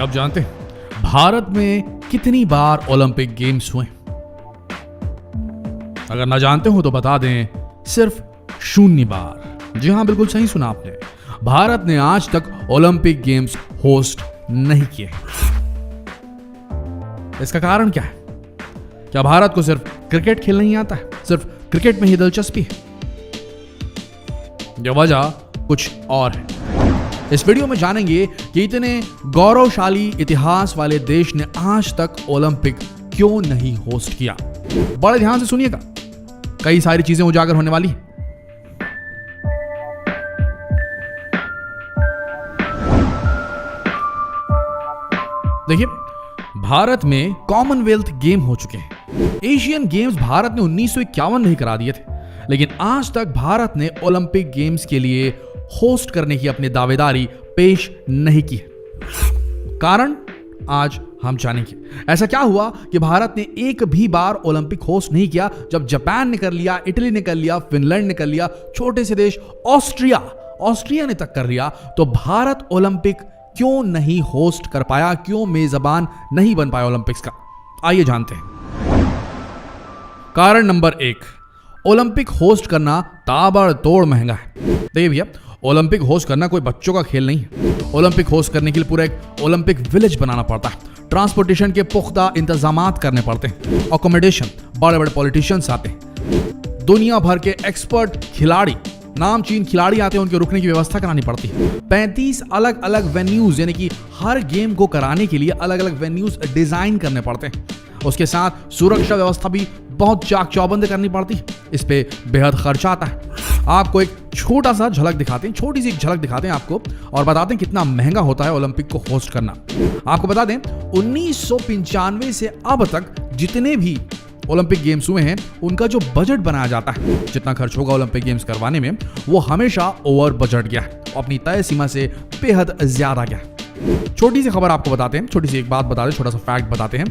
क्या आप जानते हैं भारत में कितनी बार ओलंपिक गेम्स हुए? अगर ना जानते हो तो बता दें, सिर्फ 0 बार। जी हां, बिल्कुल सही सुना आपने। भारत ने आज तक ओलंपिक गेम्स होस्ट नहीं किए। इसका कारण क्या है? क्या भारत को सिर्फ क्रिकेट खेलना ही आता है? सिर्फ क्रिकेट में ही दिलचस्पी है? यह वजह कुछ और है। इस वीडियो में जानेंगे कि इतने गौरवशाली इतिहास वाले देश ने आज तक ओलंपिक क्यों नहीं होस्ट किया। बड़े ध्यान से सुनिएगा, कई सारी चीजें उजागर होने वाली हैं। देखिए, भारत में कॉमनवेल्थ गेम हो चुके हैं। एशियन गेम्स भारत ने 1951 नहीं करा दिए थे, लेकिन आज तक भारत ने ओलंपिक गेम्स के लिए होस्ट करने की अपनी दावेदारी पेश नहीं की है। कारण आज हम जानेंगे। ऐसा क्या हुआ कि भारत ने एक भी बार ओलंपिक होस्ट नहीं किया, जब जापान ने कर लिया, इटली ने कर लिया, फिनलैंड ने कर लिया, छोटे से देश ऑस्ट्रिया ने तक कर लिया, तो भारत ओलंपिक क्यों नहीं होस्ट कर पाया? क्यों मेजबान नहीं बन पाया ओलंपिक्स का? आइए जानते हैं। कारण नंबर 1, ओलंपिक होस्ट करना ताबड़तोड़ महंगा है। देखिए भैया, ओलंपिक होस्ट करना कोई बच्चों का खेल नहीं है। ओलंपिक होस्ट करने के लिए पूरा एक ओलंपिक विलेज बनाना पड़ता है। ट्रांसपोर्टेशन के पुख्ता इंतजामात करने पड़ते हैं। अकोमोडेशन, बड़े बड़े पॉलिटिशियंस आते हैं, दुनिया भर के एक्सपर्ट खिलाड़ी, नामचीन खिलाड़ी आते हैं, उनके रुकने की व्यवस्था करानी पड़ती है। 35 अलग अलग वेन्यूज, यानी कि हर गेम को कराने के लिए अलग अलग वेन्यूज डिजाइन करने पड़ते हैं। उसके साथ सुरक्षा व्यवस्था भी बहुत चाक चौबंद करनी पड़ती है। इस पे बेहद खर्चा आता है। आपको एक छोटा सा झलक दिखाते हैं, छोटी सी एक झलक दिखाते हैं आपको और बताते हैं कितना महंगा होता है ओलंपिक को होस्ट करना। आपको बता दें, 1995 से अब तक जितने भी ओलंपिक गेम्स हुए हैं, उनका जो बजट बनाया जाता है, जितना खर्च होगा ओलंपिक गेम्स करवाने में, वो हमेशा ओवर बजट गया है, अपनी तय सीमा से बेहद ज्यादा गया है। छोटी सी खबर आपको बताते हैं, छोटी सी एक बात बताते हैं, छोटा सा फैक्ट बताते हैं।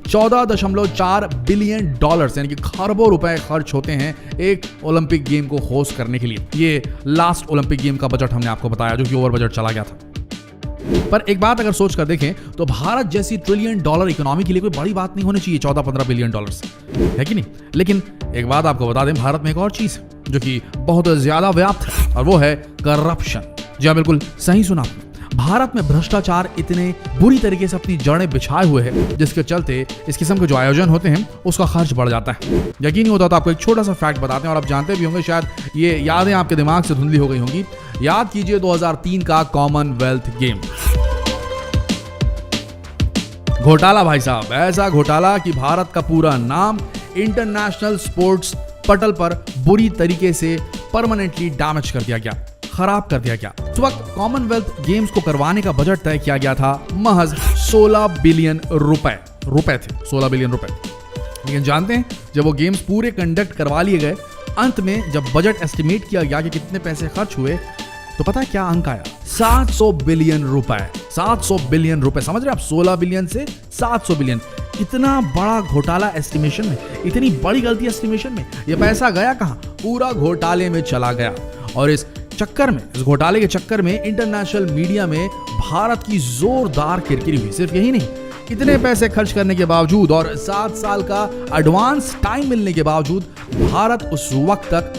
$14.4 बिलियन यानी कि खरबों रुपए खर्च होते हैं एक ओलंपिक गेम को होस्ट करने के लिए। ये लास्ट ओलंपिक गेम का बजट हमने आपको बताया, जो कि ओवर बजट चला गया था। पर एक बात अगर सोच कर देखें तो भारत जैसी $1 ट्रिलियन इकोनॉमी के लिए कोई बड़ी बात नहीं होनी चाहिए 14-15 बिलियन डॉलर्स, है कि नहीं? लेकिन एक बात आपको बता दें, भारत में एक और चीज जो कि बहुत ज्यादा व्याप्त है, और वो है करप्शन। जी हाँ, बिल्कुल सही सुना आपने। भारत में भ्रष्टाचार इतने बुरी तरीके से अपनी जड़ें बिछाए हुए हैं, जिसके चलते इस किस्म के जो आयोजन होते हैं उसका खर्च बढ़ जाता है। यकीन नहीं होता तो आपको एक छोटा सा फैक्ट बताते हैं, और आप जानते भी होंगे, शायद ये यादें आपके दिमाग से धुंधली हो गई होंगी। याद कीजिए 2003 का कॉमनवेल्थ गेम घोटाला। भाई साहब, ऐसा घोटाला कि भारत का पूरा नाम इंटरनेशनल स्पोर्ट्स पटल पर बुरी तरीके से परमानेंटली डैमेज कर दिया गया, खराब कर दिया गया। उस वक्त कॉमनवेल्थ गेम्स को करवाने का बजट तय किया गया था महज 16 बिलियन रुपए थे, 16 बिलियन रुपए। लेकिन जानते हैं, जब वो गेम्स पूरे कंडक्ट करवा लिए गए, अंत में जब बजट एस्टिमेट किया गया कि कितने पैसे खर्च हुए, तो पता है क्या अंक आया? 700 बिलियन रुपए। 700 बिलियन रुपए, समझ रहे आप? 16 बिलियन से 700 बिलियन। इतना बड़ा घोटाला एस्टिमेशन में, इतनी बड़ी गलती एस्टिमेशन में, ये पैसा गया कहां? पूरा घोटाले में चला गया। और इस घोटाले के चक्कर में इंटरनेशनल मीडिया में भारत की जोरदार किरकिरी हुई। सिर्फ यही नहीं, इतने पैसे खर्च करने के बावजूद और 7 साल का एडवांस टाइम मिलने के बावजूद भारत उस वक्त तक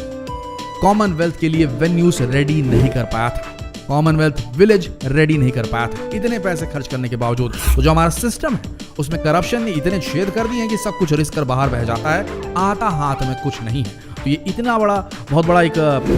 कॉमनवेल्थ के लिए वेन्यूज रेडी नहीं कर पाया था, कॉमनवेल्थ विलेज रेडी नहीं कर पाया था, इतने पैसे खर्च करने के बावजूद। तो जो हमारा सिस्टम है उसमें करप्शन ने इतने छेद कर दिए हैं कि सब कुछ रिस्क कर बाहर बह जाता है, आता हाथ में कुछ नहीं है। तो ये इतना बहुत बड़ा एक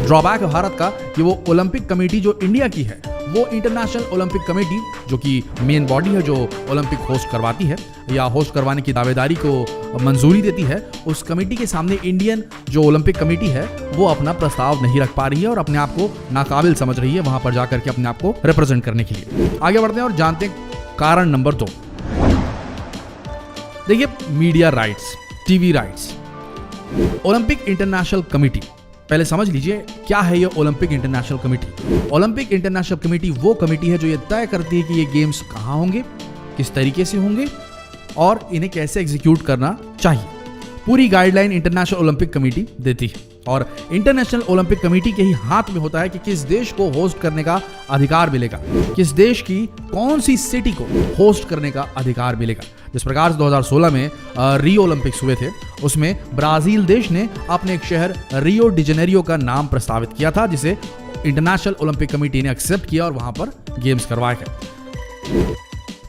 ड्रॉबैक है भारत का कि वो ओलंपिक कमेटी जो इंडिया की है, वो इंटरनेशनल ओलंपिक कमेटी, जो कि मेन बॉडी है जो ओलंपिक होस्ट करवाती है या होस्ट करवाने की दावेदारी को मंजूरी देती है, उस कमेटी के सामने इंडियन जो ओलंपिक कमेटी है वो अपना प्रस्ताव नहीं रख पा रही है और अपने आप को नाकाबिल समझ रही है वहां पर जाकर के अपने आप को रिप्रेजेंट करने के लिए। आगे बढ़ते हैं और जानते हैं कारण नंबर 2। देखिए, media rights, TV rights. Olympic international committee, पहले समझ लीजिए क्या है ये Olympic international committee. Olympic international committee वो कमेटी है जो ये तय करती है कि ये गेम्स कहां होंगे, किस तरीके से होंगे और इन्हें कैसे एग्जीक्यूट करना चाहिए। पूरी गाइडलाइन इंटरनेशनल ओलंपिक कमेटी देती है। और इंटरनेशनल ओलंपिक कमेटी के ही हाथ में होता है कि किस देश को होस्ट करने का अधिकार मिलेगा, किस देश की कौन सी सिटी को होस्ट करने का अधिकार मिलेगा। जिस प्रकार से 2016 में रियो ओलंपिक्स हुए थे, उसमें ब्राजील देश ने अपने एक शहर रियो डी जेनेरियो का नाम प्रस्तावित किया था, जिसे इंटरनेशनल ओलंपिक कमेटी ने एक्सेप्ट किया और वहां पर गेम्स करवाए गए।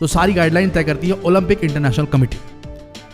तो सारी गाइडलाइन तय करती है ओलंपिक इंटरनेशनल कमेटी,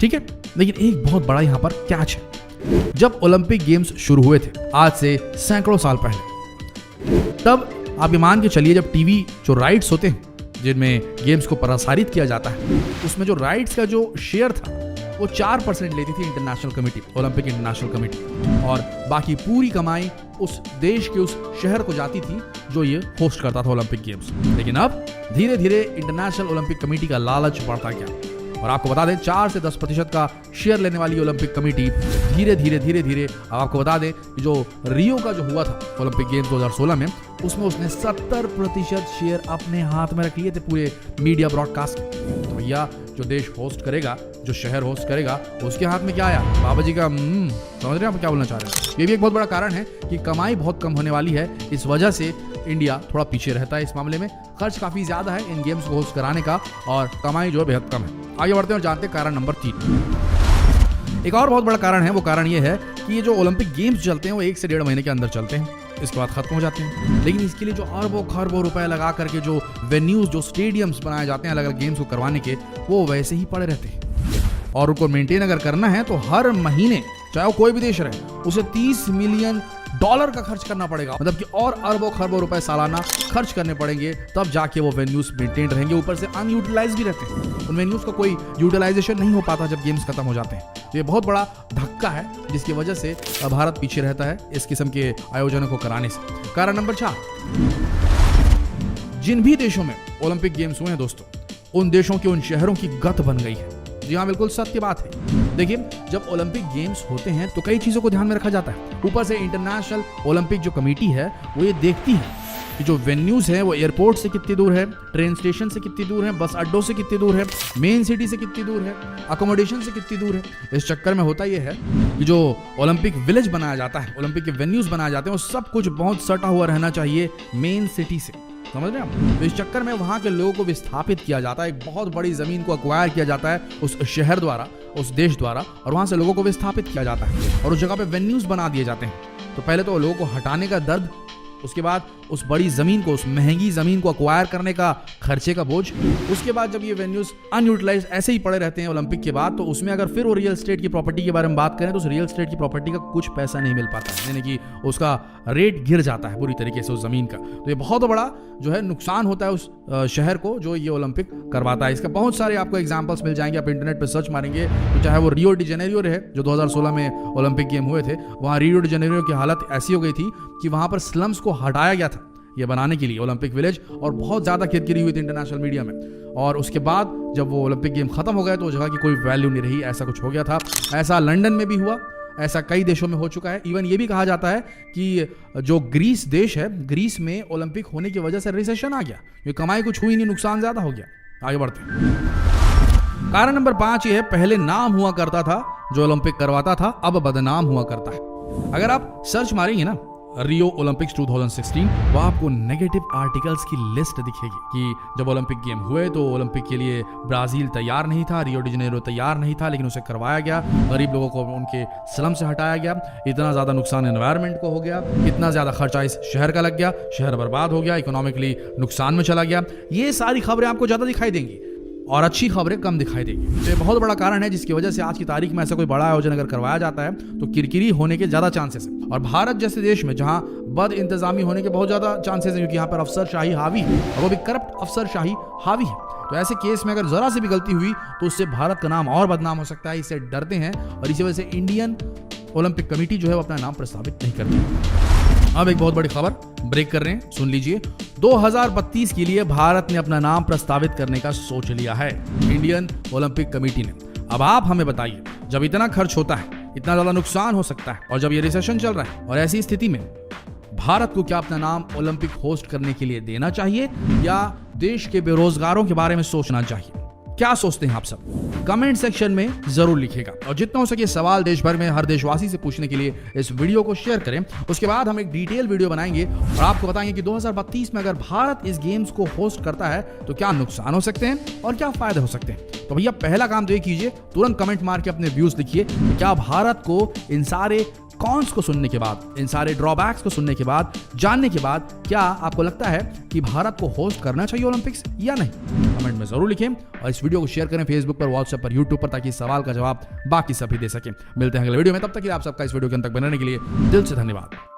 ठीक है। लेकिन एक बहुत बड़ा यहां पर कैच है। जब ओलंपिक गेम्स शुरू हुए थे आज से सैकड़ों साल पहले, तब आप ये मान के चलिए जब टीवी जो राइट्स होते हैं जिनमें गेम्स को प्रसारित किया जाता है, उसमें जो राइट्स का जो शेयर था वो 4% लेती थी international committee, Olympic international committee, और बाकी पूरी कमाई उस देश के उस शहर को जाती थी जो ये होस्ट करता था ओलंपिक गेम्स। लेकिन अब धीरे धीरे इंटरनेशनल ओलंपिक कमेटी का लालच बढ़ता गया और आपको बता दें 4 से 10% का शेयर लेने वाली ओलंपिक कमेटी धीरे धीरे अब आपको बता दें जो रियो का जो हुआ था ओलंपिक गेम्स 2016 में, उसमें उसने 70% शेयर अपने हाथ में रख लिए थे पूरे मीडिया ब्रॉडकास्ट। तो भैया जो देश होस्ट करेगा, जो शहर होस्ट करेगा, उसके हाथ में क्या आया? बाबा जी का समझ रहे हैं आप क्या बोलना चाह रहे हैं? ये भी एक बहुत बड़ा कारण है कि कमाई बहुत कम होने वाली है। इस वजह से इंडिया थोड़ा पीछे रहता है इस मामले में। खर्च काफी ज्यादा है इन गेम्स को होस्ट कराने का और कमाई जो है बेहद कम है। आगे बढ़ते हैं और जानते हैं कारण नंबर 3। एक और बहुत बड़ा कारण है, वो कारण ये है कि ये जो ओलंपिक गेम्स चलते हैं वो 1 से 1.5 महीने के अंदर चलते हैं, इसके बाद खत्म हो जाते हैं। लेकिन इसके लिए जो अरबों खरबों रुपए लगा करके जो वेन्यूज, जो स्टेडियम्स बनाए जाते हैं अलग अलग गेम्स को करवाने के, वो वैसे ही पड़े रहते हैं। और उनको मेंटेन अगर करना है तो हर महीने, चाहे वो कोई भी देश रहे, उसे $30 मिलियन का खर्च करना पड़ेगा। मतलब कि और अरबों खरबों रुपए सालाना खर्च करने पड़ेंगे, तब जाके वो वेन्यूज मेंटेन रहेंगे। ऊपर से अनयूटिलाइज भी रहते हैं, उन वेन्यूज का कोई यूटिलाइजेशन नहीं हो पाता जब गेम्स खत्म हो जाते हैं। तो ये बहुत बड़ा धक्का है जिसकी वजह से भारत पीछे रहता है इस किस्म के आयोजनों को कराने से। कारण नंबर 4, जिन भी देशों में ओलंपिक गेम्स हुए हैं दोस्तों, उन देशों के उन शहरों की गत बन गई है। जी हाँ, बिल्कुल सत्य बात है। देखिए, जब ओलंपिक गेम्स होते हैं तो कई चीजों को ध्यान में रखा जाता है। ऊपर से इंटरनेशनल ओलंपिक जो कमेटी है वो ये देखती है कि जो वेन्यूज हैं वो एयरपोर्ट से कितनी दूर है, ट्रेन स्टेशन से कितनी दूर है, बस अड्डों से कितनी दूर है, मेन सिटी से कितनी दूर है, अकोमोडेशन से कितनी दूर है। इस चक्कर में होता यह है कि जो ओलंपिक विलेज बनाया जाता है, ओलंपिक के वेन्यूज बनाए जाते हैं, वो सब कुछ बहुत सटा हुआ रहना चाहिए मेन सिटी से। समझ रहे हैं आप? तो इस चक्कर में वहां के लोगों को विस्थापित किया जाता है, एक बहुत बड़ी जमीन को अक्वायर किया जाता है उस शहर द्वारा, उस देश द्वारा, और वहां से लोगों को विस्थापित किया जाता है और उस जगह पे वेन्यूज बना दिए जाते हैं। तो पहले तो लोगों को हटाने का दर्द, उसके बाद उस बड़ी जमीन को, उस महंगी जमीन को अक्वायर करने का खर्चे का बोझ, उसके बाद जब ये वेन्यूज अनयूटिलाइज ऐसे ही पड़े रहते हैं ओलंपिक के बाद, तो उसमें अगर फिर वो रियल एस्टेट की प्रॉपर्टी के बारे में बात करें तो उस रियल एस्टेट की प्रॉपर्टी का कुछ पैसा नहीं मिल पाता, यानी कि उसका रेट गिर जाता है पूरी तरीके से उस जमीन का। तो ये बहुत बड़ा जो है नुकसान होता है उस शहर को जो ये ओलंपिक करवाता है। इसका बहुत सारे आपको एग्जाम्पल्स मिल जाएंगे, आप इंटरनेट पर सर्च मारेंगे तो चाहे वो रियो डी जेनेरियो रहे जो 2016 में ओलंपिक गेम हुए थे, वहाँ रियो डी जेनेरियो की हालत ऐसी हो गई थी कि वहां पर स्लम्स को हटाया गया था ये बनाने के लिए ओलंपिक विलेज, और बहुत ज्यादा किरकिरी हुई थी इंटरनेशनल मीडिया में। और उसके बाद जब वो ओलंपिक गेम खत्म हो गए तो जगह की कोई वैल्यू नहीं रही, ऐसा कुछ हो गया था। ऐसा लंदन में भी हुआ, ऐसा कई देशों में हो चुका है। इवन ये भी कहा जाता है कि जो ग्रीस देश है, ग्रीस में ओलंपिक होने की वजह से रिसेशन आ गया, ये कमाई कुछ हुई नहीं, नुकसान ज्यादा हो गया। आगे बढ़ते हैं। कारण नंबर 5 ये है, पहले नाम हुआ करता था जो ओलंपिक करवाता था, अब बदनाम हुआ करता है। अगर आप सर्च मारेंगे ना रियो ओलंपिक्स 2016, वो आपको नेगेटिव आर्टिकल्स की लिस्ट दिखेगी कि जब ओलंपिक गेम हुए तो ओलंपिक के लिए ब्राजील तैयार नहीं था, रियो डी जेनेरो तैयार नहीं था, लेकिन उसे करवाया गया, गरीब लोगों को उनके स्लम से हटाया गया, इतना ज्यादा नुकसान एनवायरनमेंट को हो गया, इतना ज्यादा खर्चा इस शहर का लग गया, शहर बर्बाद हो गया, इकोनॉमिकली नुकसान में चला गया। ये सारी खबरें आपको ज्यादा दिखाई देंगी और अच्छी खबरें कम दिखाई देगी। तो ये बहुत बड़ा कारण है जिसकी वजह से आज की तारीख में ऐसा कोई बड़ा आयोजन अगर करवाया जाता है तो किरकिरी होने के ज्यादा चांसेस है। और भारत जैसे देश में जहां बद इंतजामी होने के बहुत ज्यादा चांसेस है, क्योंकि यहाँ पर अफसरशाही हावी है और वो भी करप्ट अफसरशाही हावी है, तो ऐसे केस में अगर जरा सी भी गलती हुई तो उससे भारत का नाम और बदनाम हो सकता है। इससे डरते हैं और इसी वजह से इंडियन ओलंपिक कमेटी जो है वो अपना नाम प्रस्तावित नहीं करती। अब एक बहुत बड़ी खबर ब्रेक कर रहे हैं, सुन लीजिए। 2032 के लिए भारत ने अपना नाम प्रस्तावित करने का सोच लिया है, इंडियन ओलंपिक कमेटी ने। अब आप हमें बताइए, जब इतना खर्च होता है, इतना ज्यादा नुकसान हो सकता है, और जब ये रिसेशन चल रहा है, और ऐसी स्थिति में भारत को क्या अपना नाम ओलंपिक होस्ट करने के लिए देना चाहिए या देश के बेरोजगारों के बारे में सोचना चाहिए? क्या सोचते हैं आप सब? कमेंट सेक्शन में जरूर लिखिएगा और जितना हो सके सवाल देश भर में हर देशवासी से पूछने के लिए इस वीडियो को शेयर करें। उसके बाद हम एक डिटेल वीडियो बनाएंगे और आपको बताएंगे कि 2032 में अगर भारत इस गेम्स को होस्ट करता है तो क्या नुकसान हो सकते हैं और क्या फायदे हो सकते हैं। तो भैया पहला काम तो ये कीजिए, तुरंत कमेंट मार के अपने व्यूज लिखिए। क्या भारत को इन सारे कॉन्स को सुनने के बाद, इन सारे ड्रॉबैक्स को सुनने के बाद, जानने के बाद, क्या आपको लगता है कि भारत को होस्ट करना चाहिए ओलंपिक्स या नहीं? कमेंट में जरूर लिखें और इस वीडियो को शेयर करें फेसबुक पर, व्हाट्सएप पर, यूट्यूब पर, ताकि इस सवाल का जवाब बाकी सभी दे सकें। मिलते हैं अगले वीडियो में, तब तक आप सबका इस वीडियो के अंत तक बनने के लिए दिल से धन्यवाद।